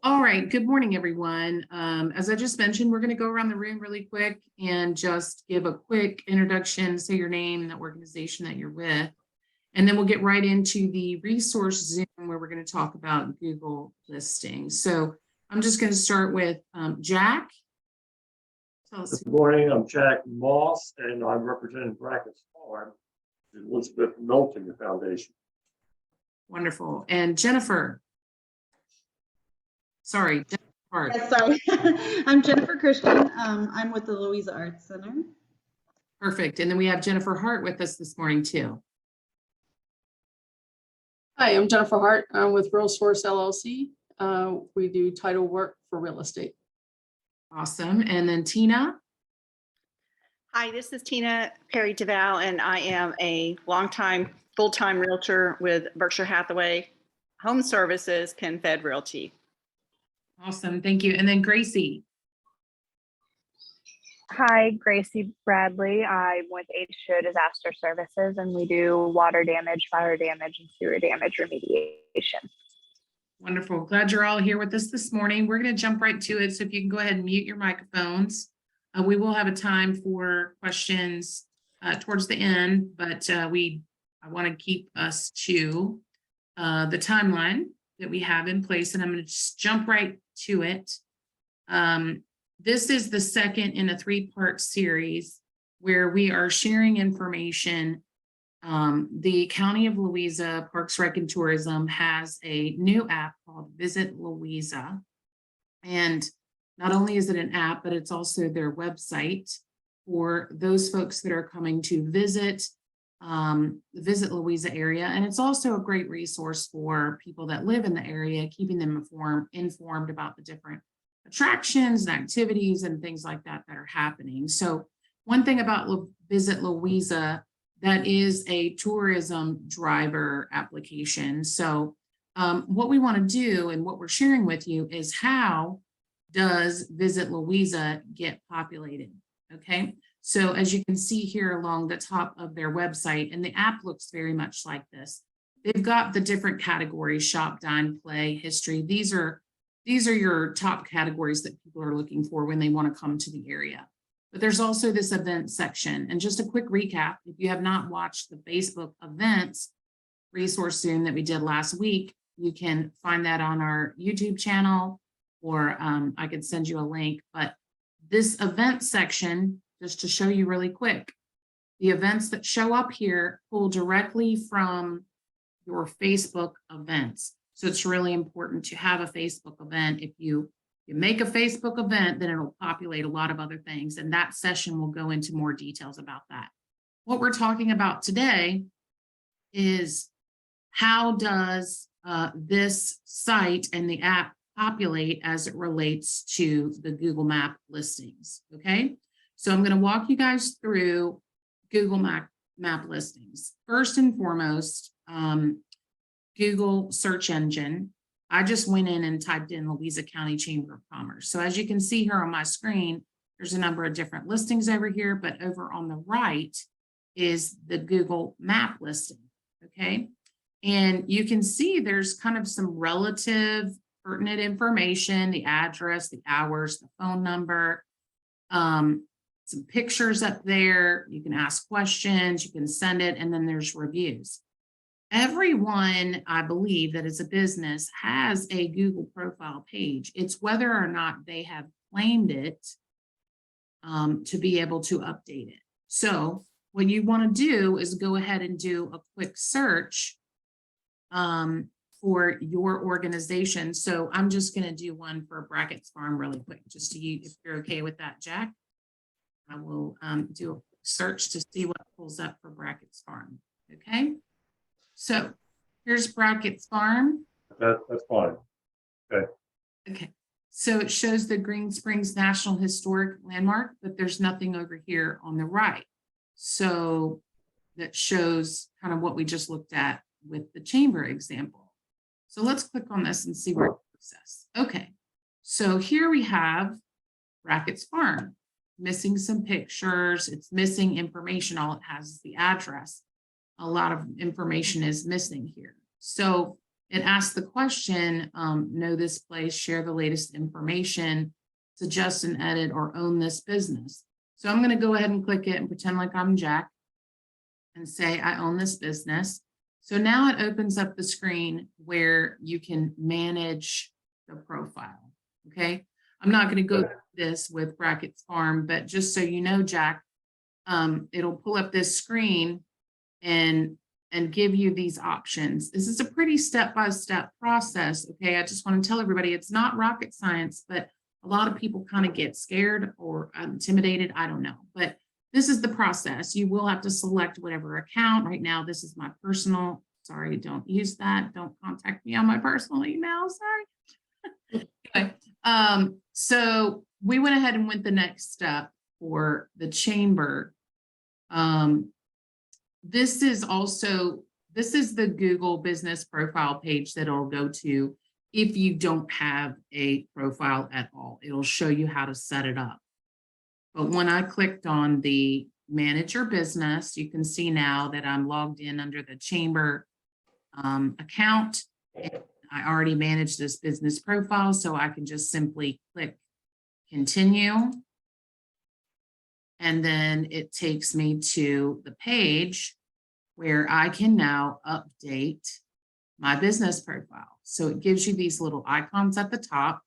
All right, good morning, everyone. As I just mentioned, we're going to go around the room really quick and just give a quick introduction, say your name and the organization that you're with, and then we'll get right into the resource Zoom where we're going to talk about Google listings. So I'm just going to start with Jack. Tell us. Good morning, I'm Jack Moss, and I'm representing Brackett's Farm, the Elizabeth Milton Foundation. Wonderful. And Jennifer. Sorry, Jennifer. Yes, sorry. I'm Jennifer Christian. I'm with the Louisa Arts Center. Perfect. And then we have Jennifer Hart with us this morning too. Hi, I'm Jennifer Hart. I'm with Real Source LLC. We do title work for real estate. Awesome. And then Tina. Hi, this is Tina Perry DeVal, and I am a longtime full-time realtor with Berkshire Hathaway Home Services, Penn Fed Realty. Awesome. Thank you. And then Gracie. Hi, Gracie Bradley. I'm with HO Disaster Services, and we do water damage, fire damage, and sewer damage remediation. Wonderful. Glad you're all here with us this morning. We're going to jump right to it. So if you can go ahead and mute your microphones. We will have a time for questions towards the end, but I want to keep us to the timeline that we have in place, and I'm going to just jump right to it. This is the second in a three-part series where we are sharing information. The County of Louisa Parks, Rec, and Tourism has a new app called Visit Louisa. And not only is it an app, but it's also their website for those folks that are coming to visit Louisa area. And it's also a great resource for people that live in the area, keeping them informed about the different attractions and activities and things like that that are happening. So one thing about Visit Louisa, that is a tourism driver application. So what we want to do and what we're sharing with you is how does Visit Louisa get populated? Okay. So as you can see here along the top of their website, and the app looks very much like this. They've got the different categories: shop, dine, play, history. These are your top categories that people are looking for when they want to come to the area. But there's also this event section. And just a quick recap, if you have not watched the Facebook events resource Zoom that we did last week, you can find that on our YouTube channel, or I could send you a link. But this event section, just to show you really quick, the events that show up here pull directly from your Facebook events. So it's really important to have a Facebook event. If you make a Facebook event, then it'll populate a lot of other things. And that session will go into more details about that. What we're talking about today is how does this site and the app populate as it relates to the Google Map listings. Okay. So I'm going to walk you guys through Google Map listings. First and foremost, Google search engine. I just went in and typed in Louisa County Chamber of Commerce. So as you can see here on my screen, there's a number of different listings over here, but over on the right is the Google Map listing. Okay. And you can see there's kind of some relative pertinent information: the address, the hours, the phone number, some pictures up there. You can ask questions, you can send it, and then there's reviews. Everyone, I believe, that is a business has a Google profile page. It's whether or not they have claimed it to be able to update it. So what you want to do is go ahead and do a quick search for your organization. So I'm just going to do one for Brackett's Farm really quick, just to you, if you're okay with that, Jack. I will do a search to see what pulls up for Brackett's Farm. Okay. So here's Brackett's Farm. That's fine. Okay. Okay. So it shows the Green Springs National Historic Landmark, but there's nothing over here on the right. So that shows kind of what we just looked at with the chamber example. So let's click on this and see where it takes us. Okay. So here we have Brackett's Farm, missing some pictures. It's missing information. All it has is the address. A lot of information is missing here. So it asks the question, know this place, share the latest information, suggest and edit, or own this business. So I'm going to go ahead and click it and pretend like I'm Jack and say I own this business. So now it opens up the screen where you can manage the profile. Okay. I'm not going to go through this with Brackett's Farm, but just so you know, Jack, it'll pull up this screen and give you these options. This is a pretty step-by-step process. Okay. I just want to tell everybody it's not rocket science, but a lot of people kind of get scared or intimidated. I don't know, but this is the process. You will have to select whatever account. Right now, this is my personal. Sorry, don't use that. Don't contact me on my personal email. Sorry. Anyway, so we went ahead and went the next step for the chamber. This is the Google business profile page that it'll go to if you don't have a profile at all. It'll show you how to set it up. But when I clicked on the manage your business, you can see now that I'm logged in under the chamber account. And I already managed this business profile, so I can just simply click continue. And then it takes me to the page where I can now update my business profile. So it gives you these little icons at the top.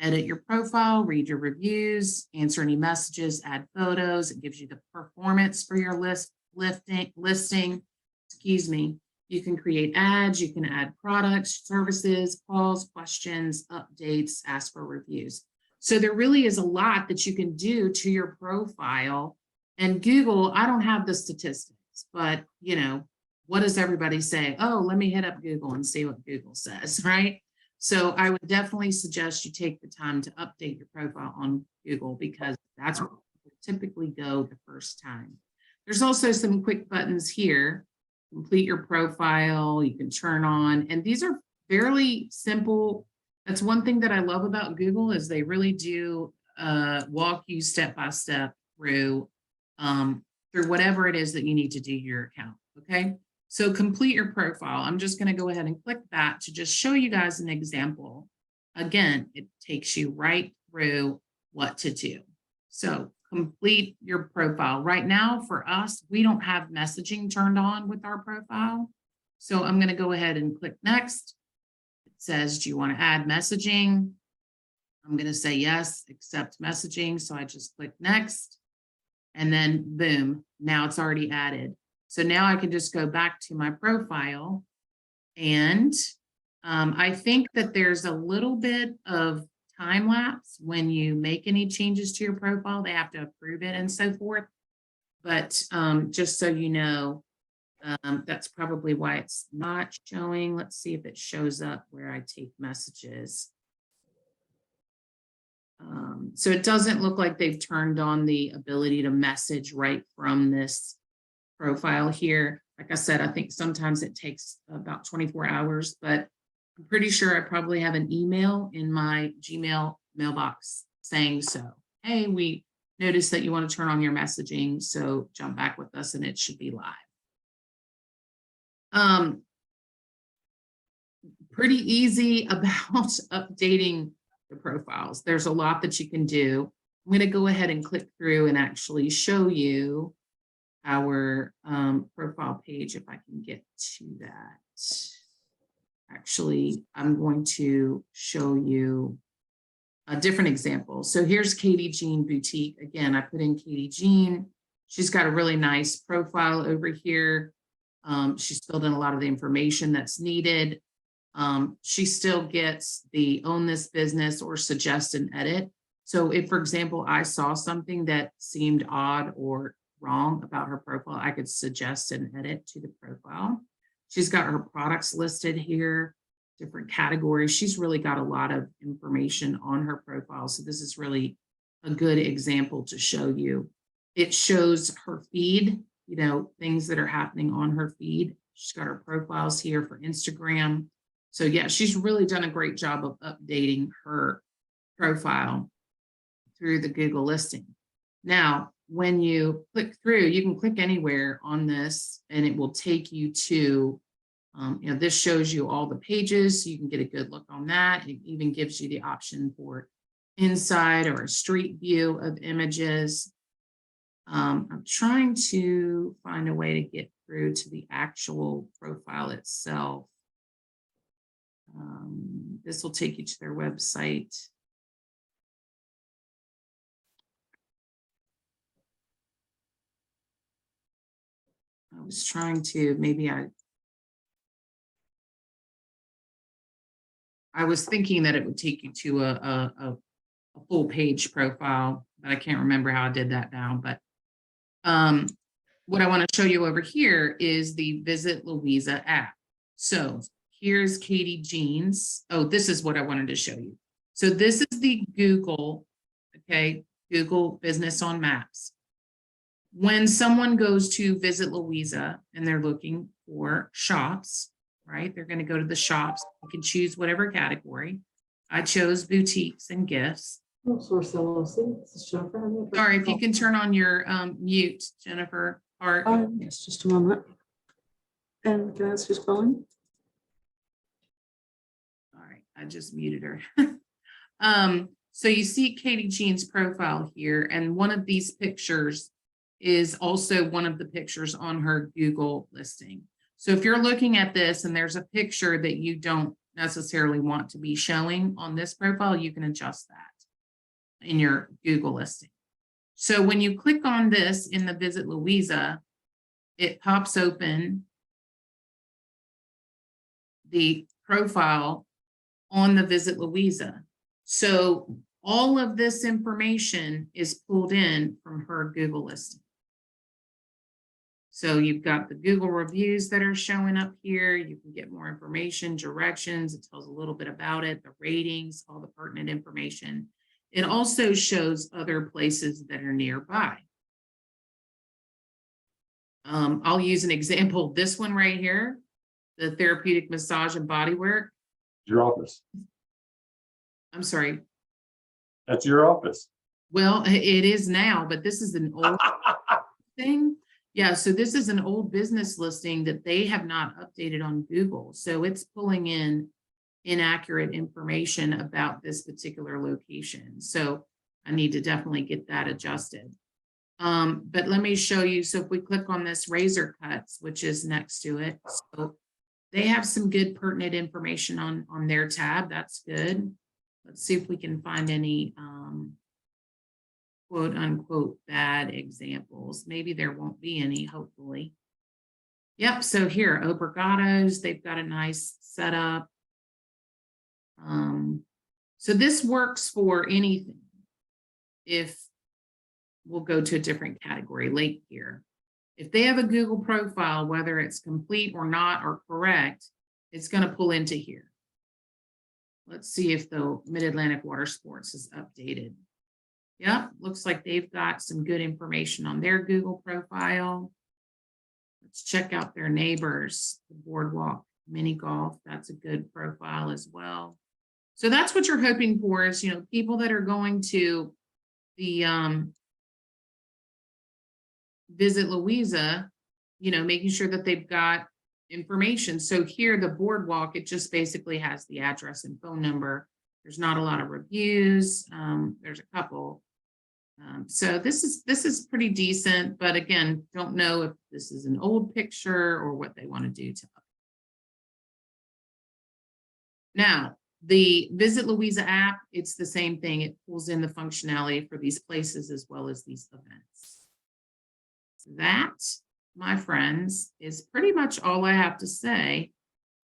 Edit your profile, read your reviews, answer any messages, add photos. It gives you the performance for your listing. Excuse me. You can create ads, you can add products, services, calls, questions, updates, ask for reviews. So there really is a lot that you can do to your profile. And Google, I don't have the statistics, but you know, what does everybody say? Oh, let me hit up Google and see what Google says, right? So I would definitely suggest you take the time to update your profile on Google because that's where people typically go the first time. There's also some quick buttons here. Complete your profile, you can turn on, and these are fairly simple. That's one thing that I love about Google is they really do walk you step by step through whatever it is that you need to do your account, okay? So complete your profile. I'm just going to go ahead and click that to just show you guys an example. Again, it takes you right through what to do. So complete your profile. Right now for us, we don't have messaging turned on with our profile. So I'm going to go ahead and click next. It says, do you want to add messaging? I'm going to say yes, accept messaging. So I just click next and then boom, now it's already added. So now I can just go back to my profile and I think that there's a little bit of time lapse when you make any changes to your profile. They have to approve it and so forth. But just so you know, that's probably why it's not showing. Let's see if it shows up where I take messages. So it doesn't look like they've turned on the ability to message right from this profile here. Like I said, I think sometimes it takes about 24 hours, but I'm pretty sure I probably have an email in my Gmail mailbox saying so. Hey, we noticed that you want to turn on your messaging, so jump back with us and it should be live. Pretty easy about updating the profiles. There's a lot that you can do. I'm going to go ahead and click through and actually show you our profile page if I can get to that. Actually, I'm going to show you a different example. So here's Katie Jean Boutique. Again, I put in Katie Jean. She's got a really nice profile over here. She's filled in a lot of the information that's needed. She still gets the own this business or suggest and edit. So if, for example, I saw something that seemed odd or wrong about her profile, I could suggest an edit to the profile. She's got her products listed here, different categories. She's really got a lot of information on her profile. So this is really a good example to show you. It shows her feed, you know, things that are happening on her feed. She's got her profiles here for Instagram. So yeah, she's really done a great job of updating her profile through the Google listing. Now, when you click through, you can click anywhere on this and it will take you to This shows you all the pages, so you can get a good look on that. It even gives you the option for inside or a street view of images. I'm trying to find a way to get through to the actual profile itself. This will take you to their website. I was trying to, maybe I was thinking that it would take you to a full page profile, but I can't remember how I did that now. But what I want to show you over here is the Visit Louisa app. So here's Katie Jean's. Oh, this is what I wanted to show you. So this is the Google, okay, Google Business on Maps. When someone goes to Visit Louisa and they're looking for shops, right? They're going to go to the shops. You can choose whatever category. I chose boutiques and gifts. Source LLC. This is Jennifer. Sorry, if you can turn on your mute, Jennifer. Hart. Yes, just a moment. And can I ask who's calling? All right, I just muted her. So you see Katie Jean's profile here, and one of these pictures is also one of the pictures on her Google listing. So if you're looking at this and there's a picture that you don't necessarily want to be showing on this profile, you can adjust that in your Google listing. So when you click on this in the Visit Louisa, it pops open the profile on the Visit Louisa. So all of this information is pulled in from her Google listing. So you've got the Google reviews that are showing up here. You can get more information, directions. It tells a little bit about it, the ratings, all the pertinent information. It also shows other places that are nearby. I'll use an example. This one right here, the therapeutic massage and body work. Your office. I'm sorry. That's your office. Well, it is now, but this is an old thing. Yeah, so this is an old business listing that they have not updated on Google. So it's pulling in inaccurate information about this particular location. So I need to definitely get that adjusted. But let me show you. So if we click on this razor cuts, which is next to it, so they have some good pertinent information on their tab. That's good. Let's see if we can find any quote unquote bad examples. Maybe there won't be any, hopefully. Yep, so here, Obrigados, they've got a nice setup. So this works for anything. If we'll go to a different category, lake gear. If they have a Google profile, whether it's complete or not or correct, it's going to pull into here. Let's see if the Mid-Atlantic Water Sports is updated. Yep, looks like they've got some good information on their Google profile. Let's check out their neighbors, the Boardwalk Mini Golf. That's a good profile as well. So that's what you're hoping for is, people that are going to the Visit Louisa, making sure that they've got information. So here, the Boardwalk, it just basically has the address and phone number. There's not a lot of reviews. There's a couple. So this is pretty decent, but again, don't know if this is an old picture or what they want to do to it. Now, the Visit Louisa app, it's the same thing. It pulls in the functionality for these places as well as these events. That, my friends, is pretty much all I have to say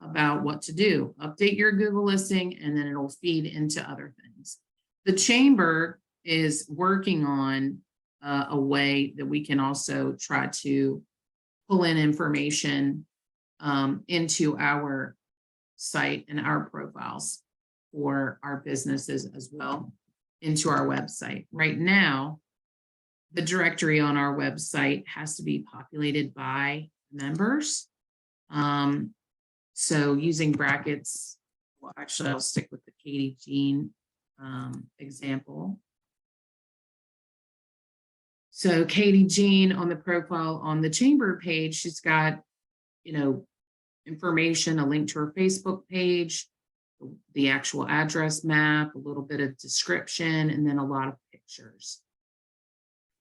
about what to do. Update your Google listing, and then it'll feed into other things. The chamber is working on a way that we can also try to pull in information into our site and our profiles for our businesses as well into our website. Right now, the directory on our website has to be populated by members. So using brackets, well, actually, I'll stick with the Katie Jean example. So Katie Jean on the profile on the chamber page, she's got, information, a link to her Facebook page, the actual address map, a little bit of description, and then a lot of pictures.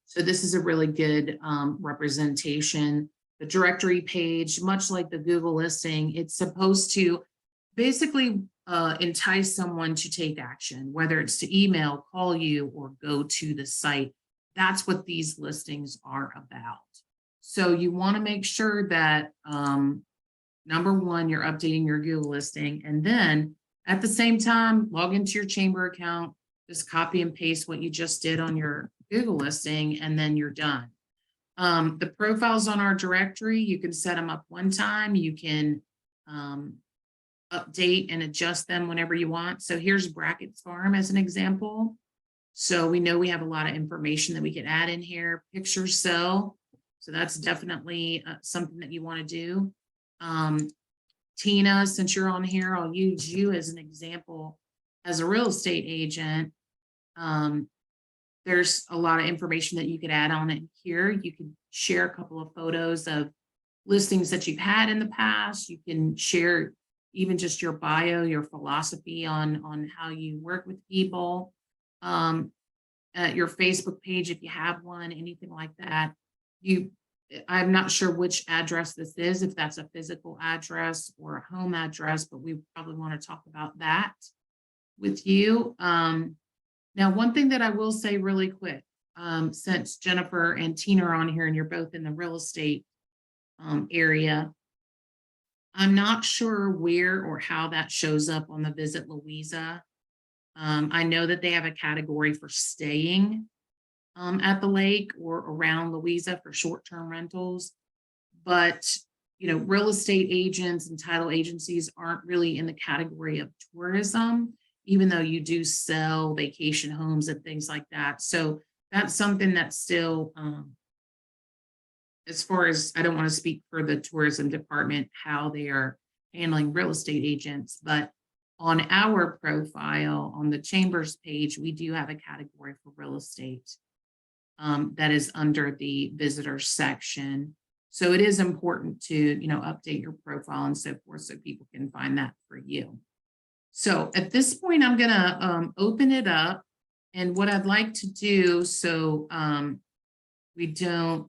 So this is a really good representation. The directory page, much like the Google listing, it's supposed to basically entice someone to take action, whether it's to email, call you, or go to the site. That's what these listings are about. So you want to make sure that number one, you're updating your Google listing, and then at the same time, log into your chamber account, just copy and paste what you just did on your Google listing, and then you're done. The profiles on our directory, you can set them up one time. You can update and adjust them whenever you want. So here's Brackett's Farm as an example. So we know we have a lot of information that we can add in here. Pictures sell. So that's definitely something that you want to do. Tina, since you're on here, I'll use you as an example. As a real estate agent, there's a lot of information that you could add on it here. You can share a couple of photos of listings that you've had in the past. You can share even just your bio, your philosophy on how you work with people. Your Facebook page, if you have one, anything like that. I'm not sure which address this is, if that's a physical address or a home address, but we probably want to talk about that with you. Now, one thing that I will say really quick, since Jennifer and Tina are on here and you're both in the real estate area, I'm not sure where or how that shows up on the Visit Louisa. I know that they have a category for staying at the lake or around Louisa for short-term rentals, but real estate agents and title agencies aren't really in the category of tourism, even though you do sell vacation homes and things like that. So that's something that's still, as far as, I don't want to speak for the tourism department, how they are handling real estate agents, but on our profile, on the Chambers page, we do have a category for real estate that is under the visitors section. So it is important to, update your profile and so forth so people can find that for you. So at this point, I'm going to open it up. And what I'd like to do, so we don't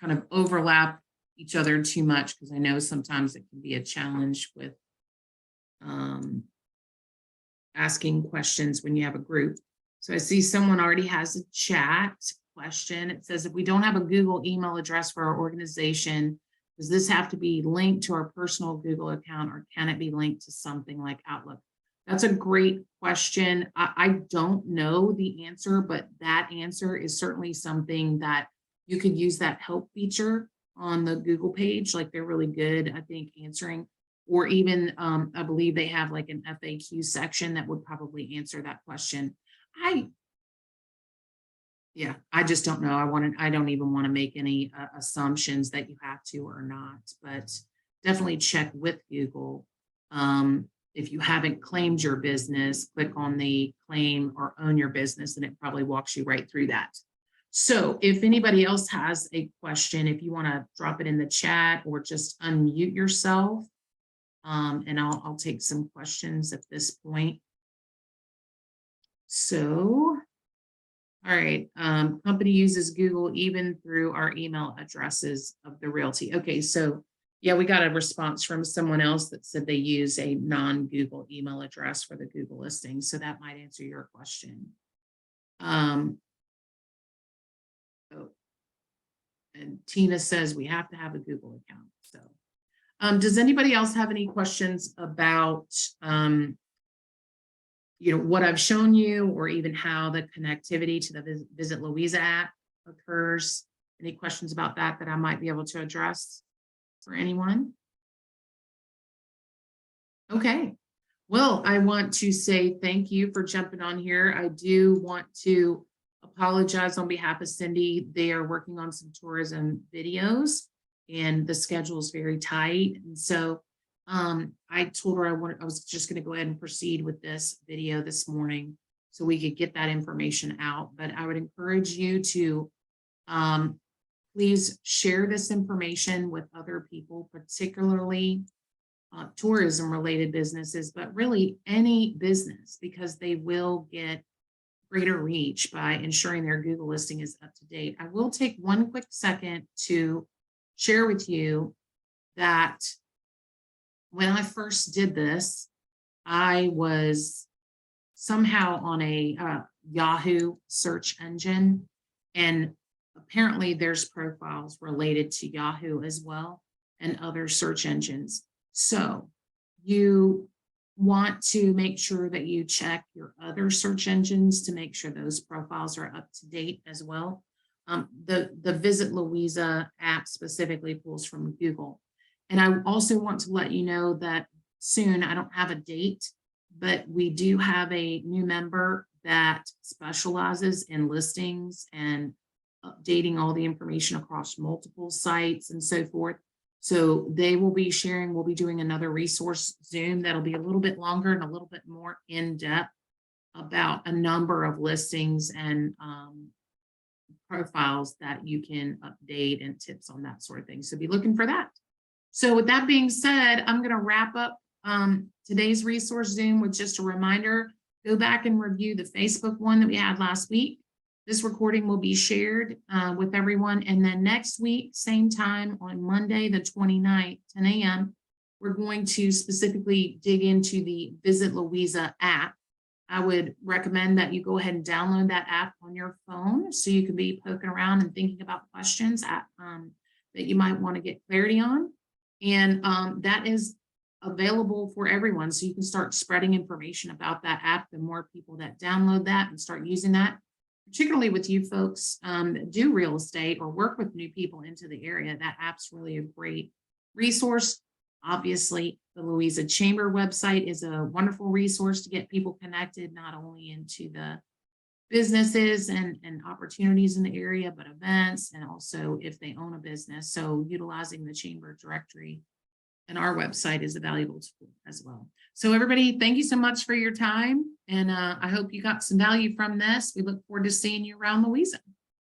kind of overlap each other too much, because I know sometimes it can be a challenge with asking questions when you have a group. So I see someone already has a chat question. It says, if we don't have a Google email address for our organization, does this have to be linked to our personal Google account, or can it be linked to something like Outlook? That's a great question. I don't know the answer, but that answer is certainly something that you could use that help feature on the Google page. Like, they're really good, I think, answering, or even I believe they have like an FAQ section that would probably answer that question. I just don't know. I don't even want to make any assumptions that you have to or not, but definitely check with Google. If you haven't claimed your business, click on the claim or own your business, and it probably walks you right through that. So if anybody else has a question, if you want to drop it in the chat or just unmute yourself, and I'll take some questions at this point. So, all right, company uses Google even through our email addresses of the realty. Okay, so yeah, we got a response from someone else that said they use a non-Google email address for the Google listing. So that might answer your question. And Tina says we have to have a Google account. So does anybody else have any questions about what I've shown you, or even how the connectivity to the Visit Louisa app occurs? Any questions about that I might be able to address for anyone? Okay. Well, I want to say thank you for jumping on here. I do want to apologize on behalf of Cindy. They are working on some tourism videos and the schedule is very tight. And so I told her I was just going to go ahead and proceed with this video this morning so we could get that information out. But I would encourage you to Please share this information with other people, particularly tourism related businesses, but really any business, because they will get greater reach by ensuring their Google listing is up to date. I will take one quick second to share with you that when I first did this, I was somehow on a Yahoo search engine, and apparently there's profiles related to Yahoo as well and other search engines. So you want to make sure that you check your other search engines to make sure those profiles are up to date as well. The Visit Louisa app specifically pulls from Google. And I also want to let you know that soon, I don't have a date, but we do have a new member that specializes in listings and updating all the information across multiple sites and so forth. So they will be sharing, we'll be doing another resource Zoom that'll be a little bit longer and a little bit more in depth about a number of listings and profiles that you can update and tips on that sort of thing. So be looking for that. So with that being said, I'm going to wrap up today's resource Zoom with just a reminder. Go back and review the Facebook one that we had last week. This recording will be shared with everyone. And then next week, same time on Monday, the 29th, 10 a.m., we're going to specifically dig into the Visit Louisa app. I would recommend that you go ahead and download that app on your phone so you can be poking around and thinking about questions that you might want to get clarity on. And that is available for everyone. So you can start spreading information about that app. The more people that download that and start using that, particularly with you folks that do real estate or work with new people into the area, that app's really a great resource. Obviously, the Louisa Chamber website is a wonderful resource to get people connected, not only into the businesses and opportunities in the area, but events, and also if they own a business. So utilizing the Chamber directory and our website is a valuable tool as well. So everybody, thank you so much for your time. And I hope you got some value from this. We look forward to seeing you around Louisa.